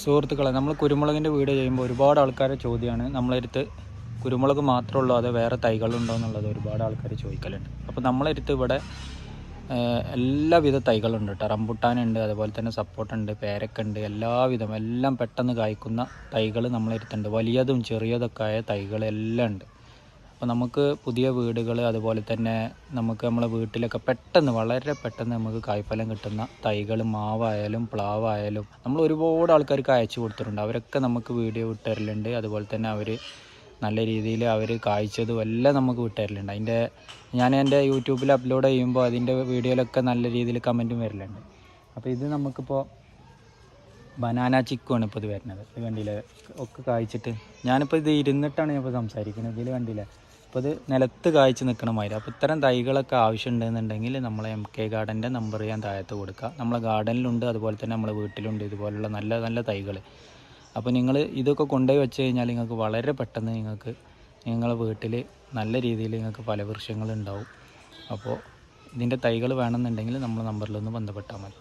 സുഹൃത്തുക്കളെ, നമ്മൾ കുരുമുളകിൻ്റെ വീഡിയോ ചെയ്യുമ്പോൾ ഒരുപാട് ആൾക്കാരെ ചോദ്യമാണ് നമ്മളടുത്ത് കുരുമുളക് മാത്രമുള്ളൂ അതോ വേറെ തൈകളുണ്ടോ എന്നുള്ളത് ഒരുപാട് ആൾക്കാർ ചോദിക്കലുണ്ട്. അപ്പോൾ നമ്മളടുത്ത് ഇവിടെ എല്ലാവിധ തൈകളുണ്ട് കേട്ടോ. റംബുട്ടാനുണ്ട്, അതുപോലെ തന്നെ സപ്പോർട്ടുണ്ട്, പേരക്കുണ്ട്, എല്ലാം പെട്ടെന്ന് കായ്ക്കുന്ന തൈകൾ നമ്മളടുത്തുണ്ട്. വലിയതും ചെറിയതൊക്കെ ആയ തൈകളെല്ലാം ഉണ്ട്. അപ്പോൾ നമുക്ക് പുതിയ വീടുകൾ, അതുപോലെ തന്നെ നമുക്ക് നമ്മളെ വീട്ടിലൊക്കെ വളരെ പെട്ടെന്ന് നമുക്ക് കായ്ഫലം കിട്ടുന്ന തൈകൾ, മാവായാലും പ്ലാവായാലും നമ്മൾ ഒരുപാട് ആൾക്കാർക്ക് അയച്ചു കൊടുത്തിട്ടുണ്ട്. അവരൊക്കെ നമുക്ക് വീഡിയോ വിട്ടുതരലുണ്ട്. അതുപോലെ തന്നെ അവർ നല്ല രീതിയിൽ അവർ കായ്ച്ചതും എല്ലാം നമുക്ക് വിട്ടുതരലുണ്ട്. ഞാൻ എൻ്റെ യൂട്യൂബിൽ അപ്ലോഡ് ചെയ്യുമ്പോൾ അതിൻ്റെ വീഡിയോയിലൊക്കെ നല്ല രീതിയിൽ കമൻറ്റും വരലുണ്ട്. അപ്പോൾ ഇത് നമുക്കിപ്പോൾ ബനാന ചിക്കുവാണ് ഇപ്പോൾ ഇത് വരുന്നത്. ഇത് കണ്ടില്ലേ, ഒക്കെ കായ്ച്ചിട്ട്. ഞാനിപ്പോൾ ഇത് ഇരുന്നിട്ടാണ് ഞാനിപ്പോൾ സംസാരിക്കുന്നത്. ഇതിൽ കണ്ടില്ലേ, അപ്പോൾ ഇത് നിലത്ത് കായ്ച്ച് നിൽക്കണ മാതിരി. അപ്പോൾ ഇത്തരം തൈകളൊക്കെ ആവശ്യമുണ്ടെന്നുണ്ടെങ്കിൽ നമ്മളെ MK ഗാർഡൻ്റെ നമ്പർ ഞാൻ താഴത്ത് കൊടുക്കുക. നമ്മളെ ഗാർഡനിലുണ്ട്, അതുപോലെ തന്നെ നമ്മളെ വീട്ടിലുണ്ട് ഇതുപോലുള്ള നല്ല നല്ല തൈകൾ. അപ്പോൾ നിങ്ങൾ ഇതൊക്കെ കൊണ്ടുപോയി വെച്ച് കഴിഞ്ഞാൽ നിങ്ങൾക്ക് വളരെ പെട്ടെന്ന് നിങ്ങളെ വീട്ടിൽ നല്ല രീതിയിൽ നിങ്ങൾക്ക് ഫലവൃക്ഷങ്ങളുണ്ടാവും. അപ്പോൾ ഇതിൻ്റെ തൈകൾ വേണമെന്നുണ്ടെങ്കിൽ നമ്മളെ നമ്പറിലൊന്ന് ബന്ധപ്പെട്ടാൽ മതി.